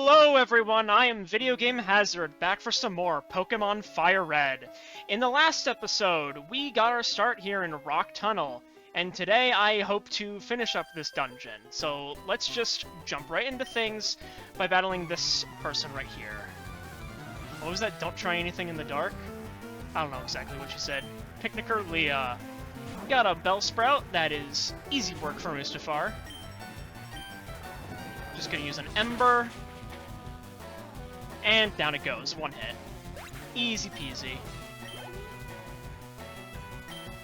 Hello everyone, I am Video Game Hazard, back for some more Pokemon Fire Red. In the last episode, we got our start here in Rock Tunnel, and today I hope to finish up this dungeon. So let's just jump right into things by battling this person right here. What was that? Don't try anything in the dark? I don't know exactly what she said. Picnicker Leah. Got a Bellsprout, that is easy work for Mustafar. Just gonna use an Ember. And down it goes, one hit. Easy peasy.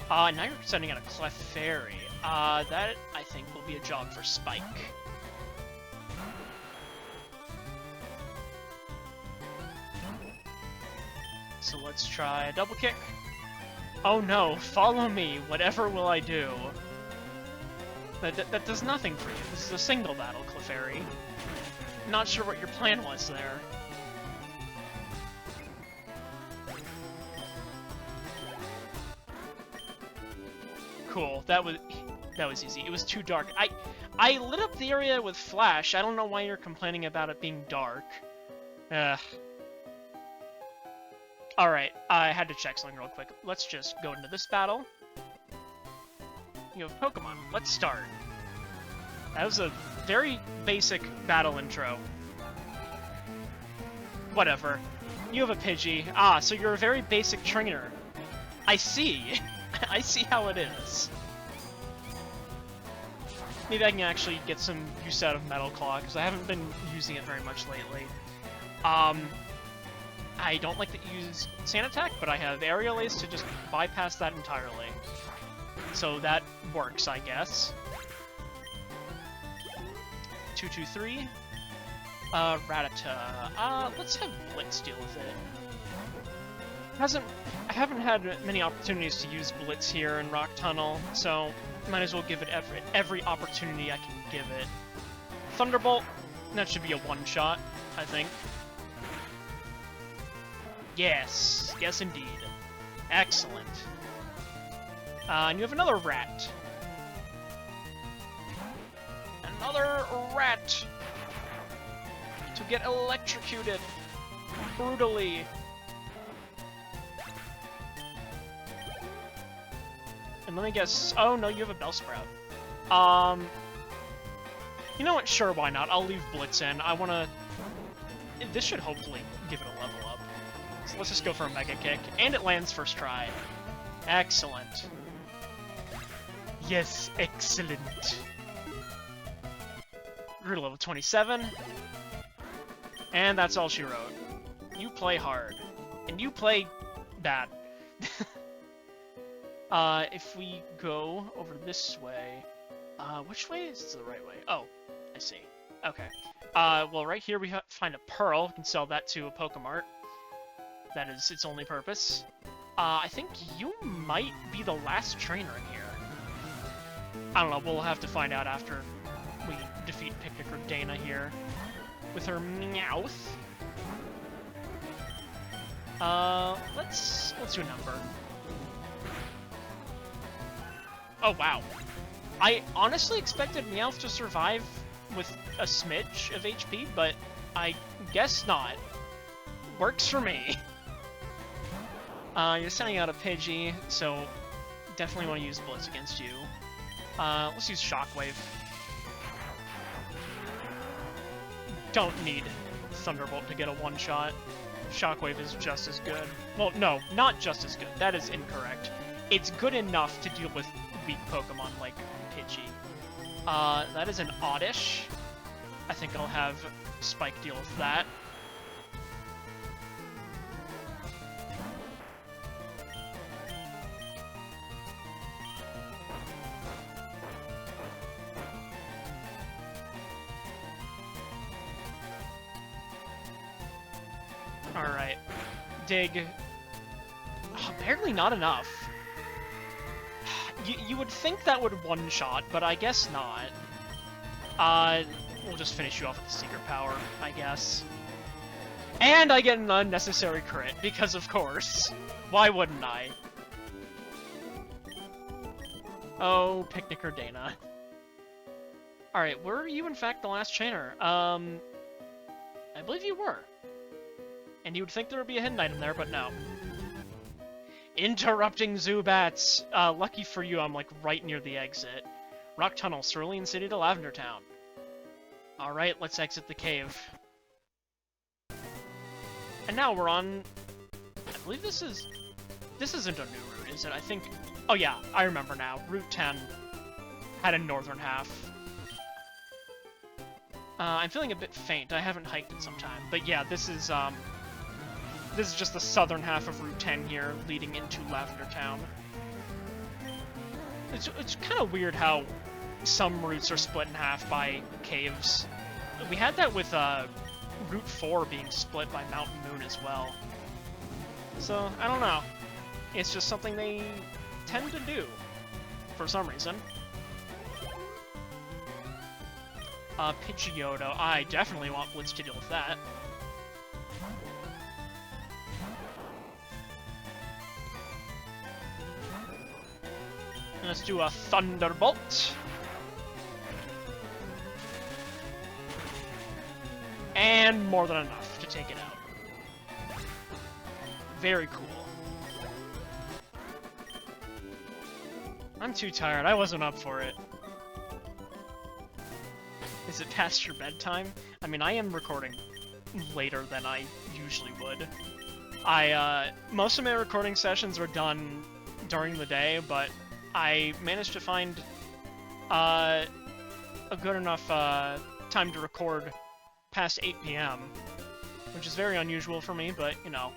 Now you're sending out a Clefairy. That, I think, will be a job for Spike. So let's try a double kick. Oh no, follow me, whatever will I do? That does nothing for you. This is a single battle, Clefairy. Not sure what your plan was there. Cool, that was easy. It was too dark. I lit up the area with flash. I don't know why you're complaining about it being dark. Alright, I had to check something real quick. Let's just go into this battle. You have Pokemon. Let's start. That was a very basic battle intro. Whatever. You have a Pidgey. Ah, so you're a very basic trainer. I see. I see how it is. Maybe I can actually get some use out of Metal Claw, because I haven't been using it very much lately. I don't like to use Sand Attack, but I have Aerial Ace to just bypass that entirely. So that works, I guess. 2-2-3. Rattata. Let's have Blitz deal with it. I haven't had many opportunities to use Blitz here in Rock Tunnel, so might as well give it every opportunity I can give it. Thunderbolt, that should be a one-shot, I think. Yes, yes indeed. Excellent. And you have another rat. Another rat! To get electrocuted brutally. And let me guess. Oh no, you have a Bellsprout. You know what? Sure, why not? I'll leave Blitz in. I wanna. This should hopefully give it a level up. So let's just go for a Mega Kick, and it lands first try. Excellent. Yes, excellent. We're level 27. And that's all she wrote. You play hard. And you play bad. If we go over this way... which way is the right way? Oh, I see. Okay. Well, right here we find a Pearl. We can sell that to a Pokemart. That is its only purpose. I think you might be the last trainer in here. I don't know, we'll have to find out after we defeat Picnicker Dana here. With her Meowth. Let's do a number. Oh, wow. I honestly expected Meowth to survive with a smidge of HP, but I guess not. Works for me. You're sending out a Pidgey, so definitely want to use Blitz against you. Let's use Shockwave. Don't need Thunderbolt to get a one-shot. Shockwave is just as good. Well, no, not just as good. That is incorrect. It's good enough to deal with weak Pokemon like Pidgey. That is an Oddish. I think I'll have Spike deal with that. Alright. Dig. Oh, barely not enough. You would think that would one-shot, but I guess not. We'll just finish you off with the Secret Power, I guess. And I get an unnecessary crit, because of course. Why wouldn't I? Oh, Picnicker Dana. Alright, were you in fact the last trainer? I believe you were. And you would think there would be a hidden item there, but no. Interrupting Zubats! Lucky for you, I'm like right near the exit. Rock Tunnel, Cerulean City to Lavender Town. Alright, let's exit the cave. And now we're on... I believe this isn't a new route, is it? I think... Oh yeah, I remember now. Route 10 had a northern half. I'm feeling a bit faint. I haven't hiked in some time. But yeah, this is just the southern half of Route 10 here, leading into Lavender Town. It's kind of weird how some routes are split in half by caves. We had that with Route 4 being split by Mountain Moon as well. So, I don't know. It's just something they tend to do, for some reason. Pidgeotto. I definitely want Blitz to deal with that. And let's do a Thunderbolt. And more than enough to take it out. Very cool. I'm too tired. I wasn't up for it. Is it past your bedtime? I mean, I am recording later than I usually would. Most of my recording sessions are done during the day, but I managed to find a good enough time to record past 8 p.m., which is very unusual for me, but, you know.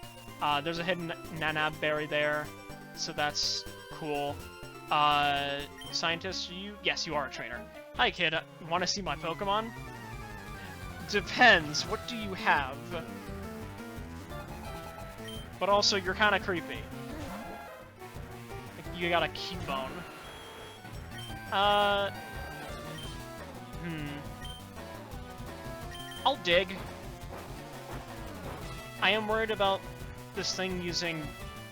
There's a hidden Nanab berry there, so that's cool. Scientist, yes, you are a trainer. Hi, kid. Want to see my Pokémon? Depends. What do you have? But also, you're kind of creepy. You got a Cubone. I'll dig. I am worried about this thing using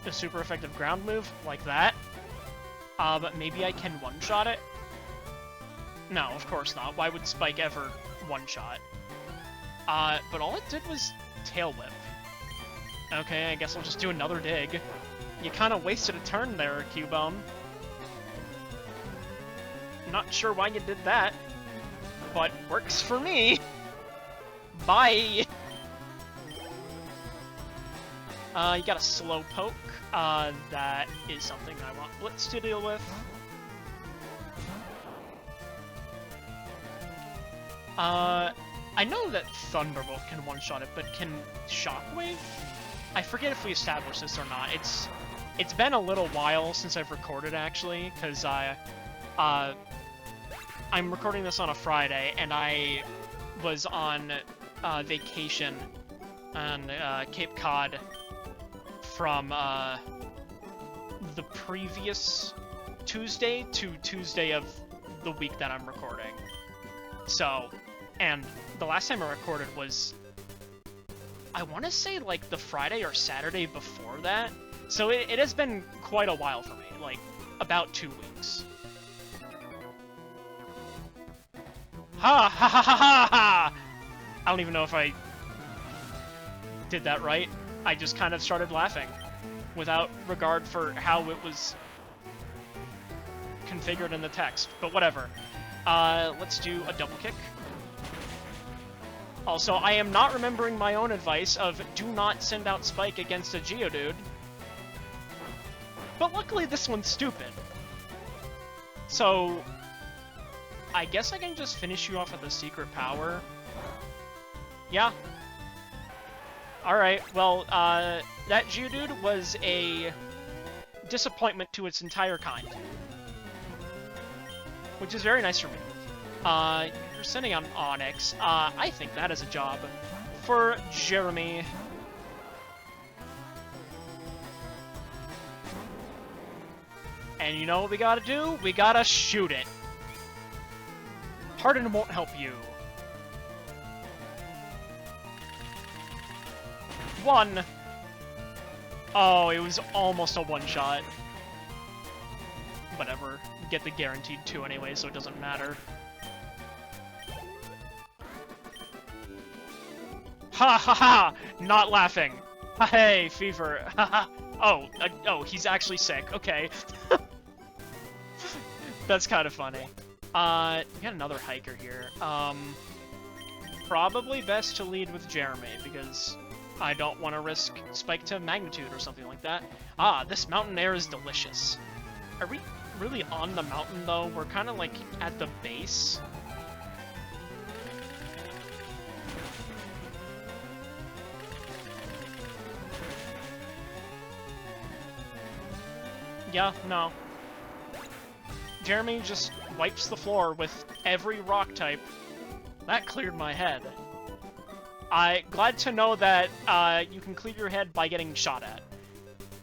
a super effective ground move like that. But maybe I can one-shot it? No, of course not. Why would Spike ever one-shot? But all it did was Tail Whip. Okay, I guess I'll just do another dig. You kind of wasted a turn there, Cubone. Not sure why you did that, but works for me. Bye! You got a Slowpoke. That is something I want Blitz to deal with. I know that Thunderbolt can one-shot it, but can Shockwave? I forget if we established this or not. It's been a little while since I've recorded, actually, because I'm recording this on a Friday, and I was on vacation on Cape Cod from the previous Tuesday to Tuesday of the week that I'm recording. So, and the last time I recorded was, I want to say, like, the Friday or Saturday before that. So it has been quite a while for me, like, about 2 weeks. Ha ha ha ha ha ha! I don't even know if I did that right. I just kind of started laughing without regard for how it was configured in the text, but whatever. Let's do a double kick. Also, I am not remembering my own advice of do not send out Spike against a Geodude. But luckily this one's stupid. So, I guess I can just finish you off with a secret power. Yeah. Alright, well, that Geodude was a disappointment to its entire kind. Which is very nice for me. You're sending on Onyx. I think that is a job for Jeremy. And you know what we gotta do? We gotta shoot it. Harden won't help you. One. Oh, it was almost a one-shot. Whatever. Get the guaranteed 2 anyway, so it doesn't matter. Ha ha ha! Not laughing. Hey, fever. Ha ha. Oh, he's actually sick. Okay. That's kind of funny. We got another hiker here. Probably best to lead with Jeremy, because I don't want to risk spike to magnitude or something like that. Ah, this mountain air is delicious. Are we really on the mountain, though? We're kind of, like, at the base. Yeah, no. Jeremy just wipes the floor with every rock type. That cleared my head. Glad to know that you can clear your head by getting shot at.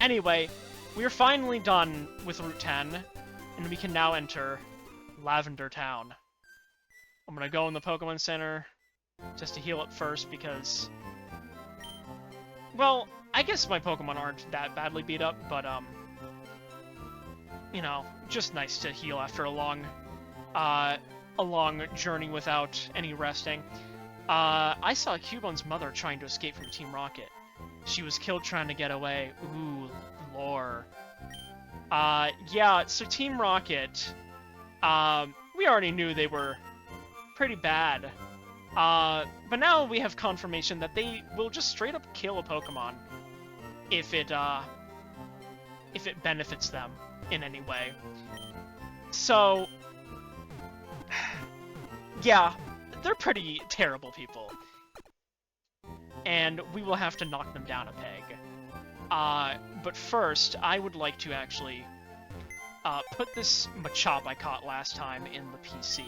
Anyway, we're finally done with Route 10, and we can now enter Lavender Town. I'm gonna go in the Pokemon Center just to heal up first because... Well, I guess my Pokemon aren't that badly beat up, but, you know, just nice to heal after a long journey without any resting. I saw Cubone's mother trying to escape from Team Rocket. She was killed trying to get away. Ooh, lore. Yeah, so Team Rocket, we already knew they were pretty bad. But now we have confirmation that they will just straight up kill a Pokemon if it benefits them in any way. So, yeah, they're pretty terrible people. And we will have to knock them down a peg. But first, I would like to actually put this Machop I caught last time in the PC.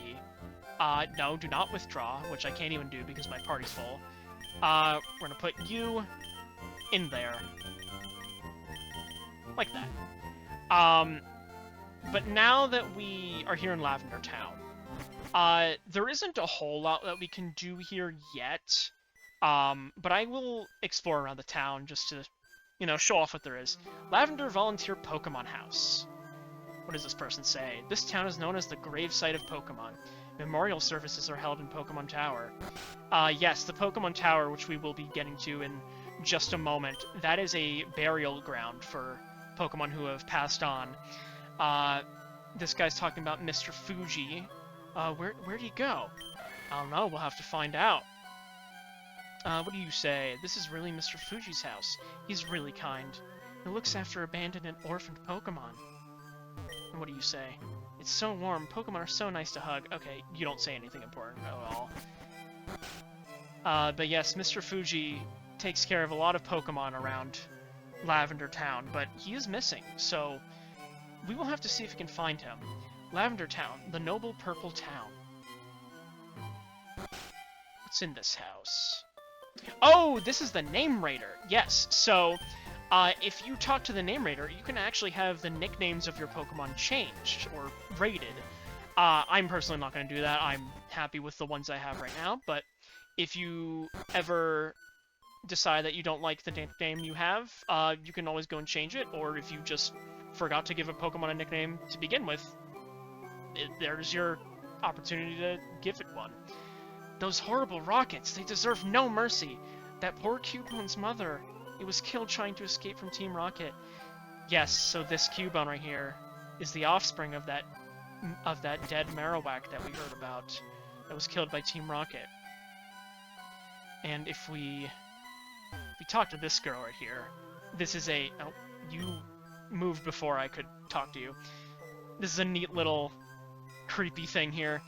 No, do not withdraw, which I can't even do because my party's full. We're gonna put you in there. Like that. But now that we are here in Lavender Town, there isn't a whole lot that we can do here yet. But I will explore around the town just to, you know, show off what there is. Lavender Volunteer Pokemon House. What does this person say? This town is known as the gravesite of Pokemon. Memorial services are held in Pokemon Tower. Yes, the Pokemon Tower, which we will be getting to in just a moment, that is a burial ground for Pokemon who have passed on. This guy's talking about Mr. Fuji. Where'd he go? I don't know, we'll have to find out. What do you say? This is really Mr. Fuji's house. He's really kind. He looks after abandoned and orphaned Pokemon. And what do you say? It's so warm. Pokemon are so nice to hug. Okay, you don't say anything important at all. But yes, Mr. Fuji takes care of a lot of Pokemon around Lavender Town, but he is missing, so we will have to see if we can find him. Lavender Town, the noble purple town. What's in this house? Oh, this is the Name Raider. Yes, so if you talk to the Name Raider, you can actually have the nicknames of your Pokemon changed or rated. I'm personally not going to do that. I'm happy with the ones I have right now, but if you ever decide that you don't like the nickname you have, you can always go and change it, or if you just forgot to give a Pokemon a nickname to begin with, there's your opportunity to give it one. Those horrible rockets, they deserve no mercy. That poor Cubone's mother, it was killed trying to escape from Team Rocket. Yes, so this Cubone right here is the offspring of that dead Marowak that we heard about, that was killed by Team Rocket. And if we talk to this girl right here, this is a... Oh, you moved before I could talk to you. This is a neat little creepy thing here.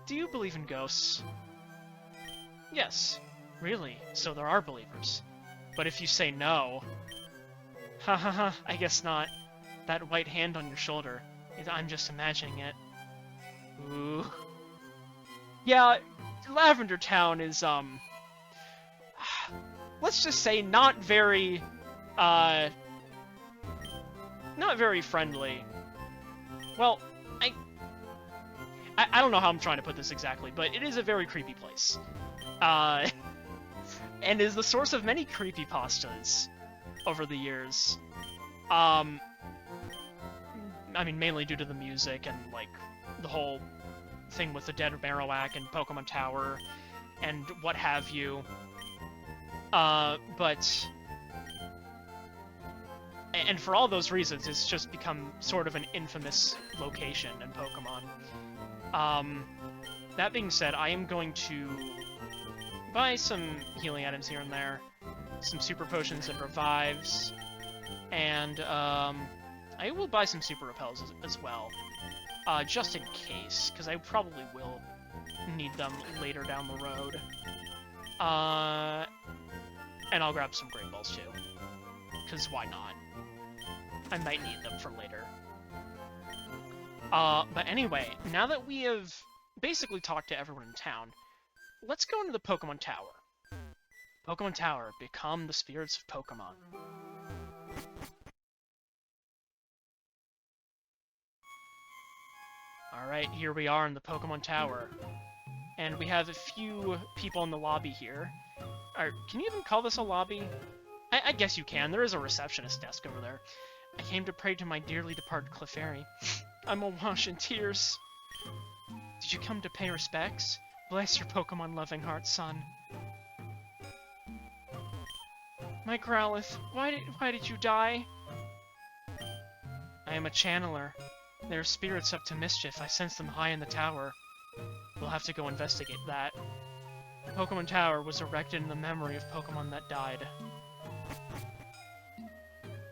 Do you believe in ghosts? Yes. Really? So there are believers. But if you say no... Ha ha ha, I guess not. That white hand on your shoulder, I'm just imagining it. Ooh. Yeah, Lavender Town is, let's just say not very friendly. Well, I don't know how I'm trying to put this exactly, but it is a very creepy place. And is the source of many creepypastas over the years. I mean, mainly due to the music and, like, the whole thing with the dead Marowak and Pokemon Tower and what have you. But... And for all those reasons, it's just become sort of an infamous location in Pokemon. That being said, I am going to buy some healing items here and there, some super potions and revives, and I will buy some super repels as well, just in case, because I probably will need them later down the road. And I'll grab some Great Balls too, because why not? I might need them for later. But anyway, now that we have basically talked to everyone in town, let's go into the Pokemon Tower. Pokemon Tower, become the spirits of Pokemon. Alright, here we are in the Pokemon Tower. And we have a few people in the lobby here. Can you even call this a lobby? I guess you can. There is a receptionist desk over there. I came to pray to my dearly departed Clefairy. I'm awash in tears. Did you come to pay respects? Bless your Pokemon-loving heart, son. My Growlithe, why did you die? I am a channeler. There are spirits up to mischief. I sense them high in the tower. We'll have to go investigate that. The Pokemon Tower was erected in the memory of Pokemon that died.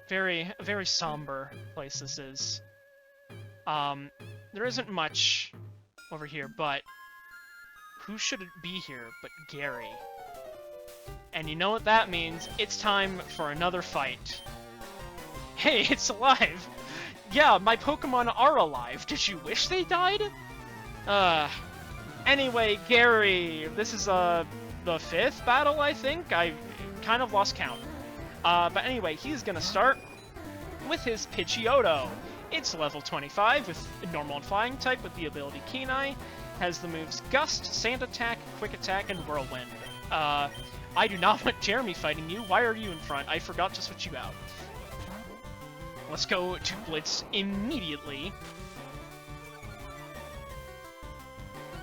Very somber place this is. There isn't much over here, but who should it be here but Gary? And you know what that means? It's time for another fight. Hey, it's alive! Yeah, my Pokemon are alive. Did you wish they died? Anyway, Gary, this is, the 5th battle, I think? I kind of lost count. But anyway, he's gonna start with his Pidgeotto. It's level 25 with normal and flying type with the ability Keen Eye. Has the moves Gust, Sand Attack, Quick Attack, and Whirlwind. I do not want Jeremy fighting you. Why are you in front? I forgot to switch you out. Let's go to Blitz immediately.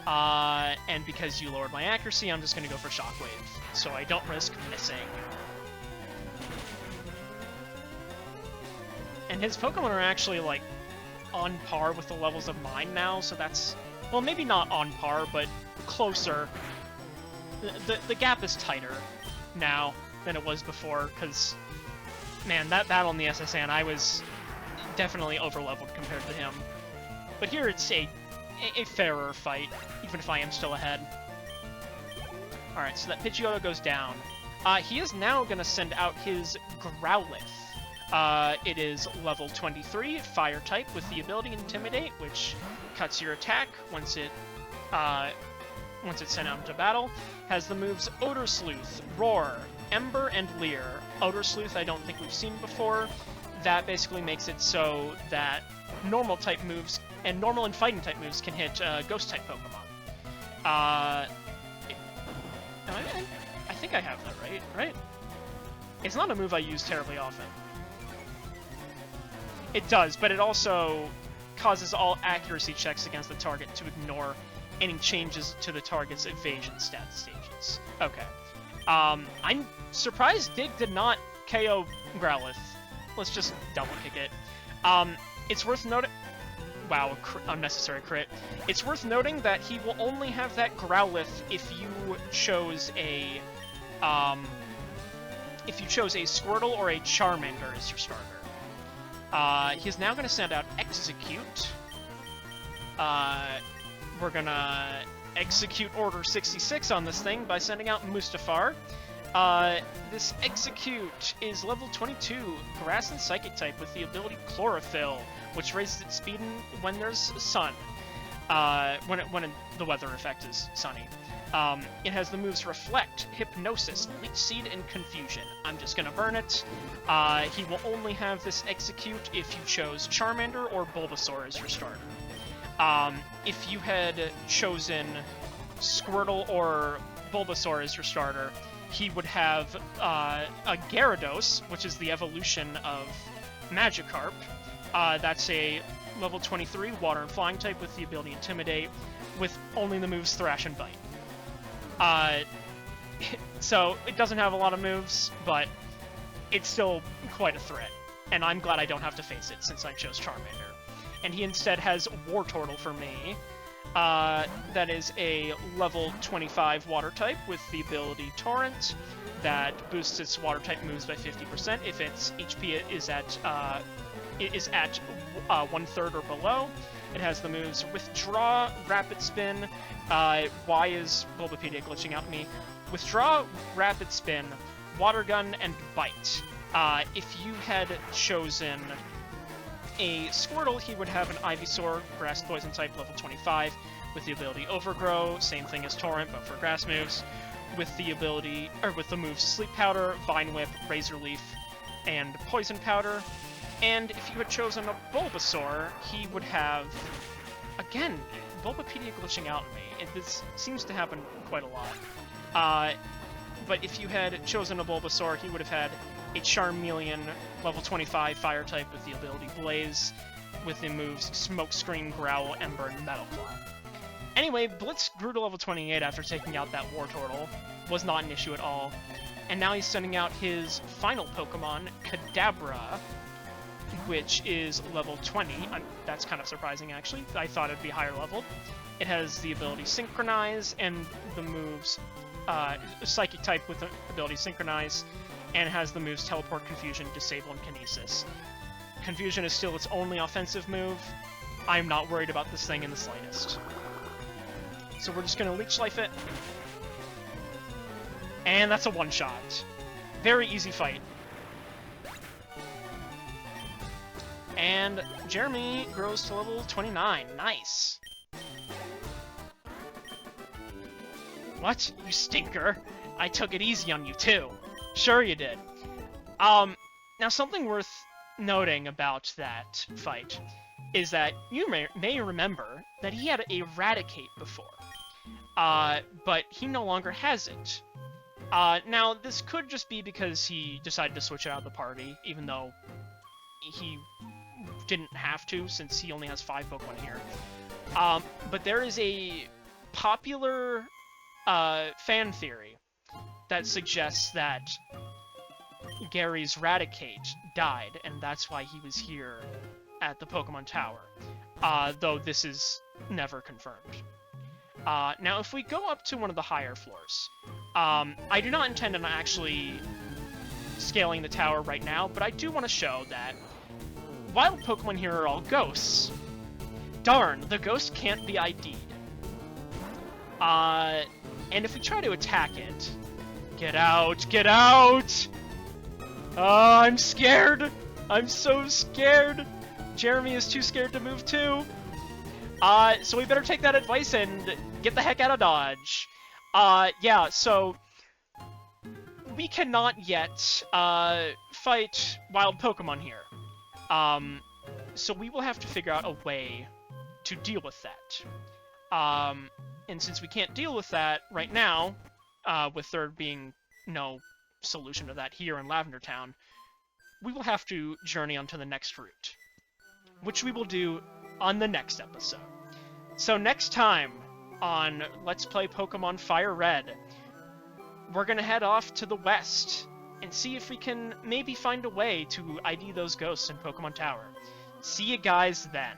And because you lowered my accuracy, I'm just gonna go for Shockwave, so I don't risk missing. And his Pokemon are actually, like, on par with the levels of mine now, so that's... Well, maybe not on par, but closer. The gap is tighter now than it was before, because, man, that battle in the SSN, I was definitely overleveled compared to him. But here it's a fairer fight, even if I am still ahead. Alright, so that Pidgeotto goes down. He is now going to send out his Growlithe. It is level 23, Fire type, with the ability Intimidate, which cuts your attack once it's sent out into battle. Has the moves Odor Sleuth, Roar, Ember, and Leer. Odor Sleuth I don't think we've seen before. That basically makes it so that normal type moves and normal and fighting type moves can hit ghost type Pokemon. I think I have that right? It's not a move I use terribly often. It does, but it also causes all accuracy checks against the target to ignore any changes to the target's evasion stat stages. Okay. I'm surprised Dig did not KO Growlithe. Let's just double kick it. It's worth noting... Wow, unnecessary crit. It's worth noting that he will only have that Growlithe if you chose a... Squirtle or a Charmander as your starter. He's now going to send out Execute. We're going to execute Order 66 on this thing by sending out Mustafar. This Execute is level 22, Grass and Psychic type with the ability Chlorophyll, which raises its speed when there's sun. When the weather effect is sunny. It has the moves Reflect, Hypnosis, Leech Seed, and Confusion. I'm just gonna burn it. He will only have this Execute if you chose Charmander or Bulbasaur as your starter. If you had chosen Squirtle or Bulbasaur as your starter, he would have a Gyarados, which is the evolution of Magikarp. That's a level 23 Water and Flying type with the ability Intimidate, with only the moves Thrash and Bite. So it doesn't have a lot of moves, but it's still quite a threat. And I'm glad I don't have to face it since I chose Charmander. And he instead has Wartortle for me. That is a level 25 water type with the ability Torrent that boosts its water type moves by 50% if its HP is at 1/3 or below. It has the moves Withdraw, Rapid Spin. Why is Bulbapedia glitching out at me? Withdraw, Rapid Spin, Water Gun, and Bite. If you had chosen a Squirtle, he would have an Ivysaur, Grass Poison type, level 25, with the ability Overgrow, same thing as Torrent, but for grass moves, with the ability, or with the moves Sleep Powder, Vine Whip, Razor Leaf, and Poison Powder. And if you had chosen a Bulbasaur, he would have, again, Bulbapedia glitching out at me. This seems to happen quite a lot. But if you had chosen a Bulbasaur, he would have had a Charmeleon, level 25 fire type with the ability Blaze, with the moves Smokescreen, Growl, Ember, and Metal Claw. Anyway, Blitz grew to level 28 after taking out that Wartortle. Was not an issue at all. And now he's sending out his final Pokemon, Kadabra, which is level 20. That's kind of surprising, actually. I thought it'd be higher leveled. It has the ability Synchronize and the moves Psychic type with the ability Synchronize, and has the moves Teleport, Confusion, Disable, and Kinesis. Confusion is still its only offensive move. I'm not worried about this thing in the slightest. So we're just going to Leech Life it. And that's a one-shot. Very easy fight. And Jeremy grows to level 29. Nice. What? You stinker? I took it easy on you, too. Sure you did. Now something worth noting about that fight is that you may remember that he had Eradicate before. But he no longer has it. Now, this could just be because he decided to switch it out of the party, even though he didn't have to, since he only has 5 Pokemon here. But there is a popular fan theory that suggests that Gary's Raticate died, and that's why he was here at the Pokemon Tower, though this is never confirmed. Now, if we go up to one of the higher floors, I do not intend on actually scaling the tower right now, but I do want to show that wild Pokemon here are all ghosts. Darn, the ghost can't be ID'd. And if we try to attack it... Get out! Get out! I'm scared! I'm so scared! Jeremy is too scared to move too. So we better take that advice and get the heck out of Dodge. Yeah, so... we cannot yet, fight wild Pokemon here. So we will have to figure out a way to deal with that. And since we can't deal with that right now, with there being no solution to that here in Lavender Town, we will have to journey on to the next route, which we will do on the next episode. So next time on Let's Play Pokemon Fire Red, we're gonna head off to the west and see if we can maybe find a way to ID those ghosts in Pokemon Tower. See you guys then.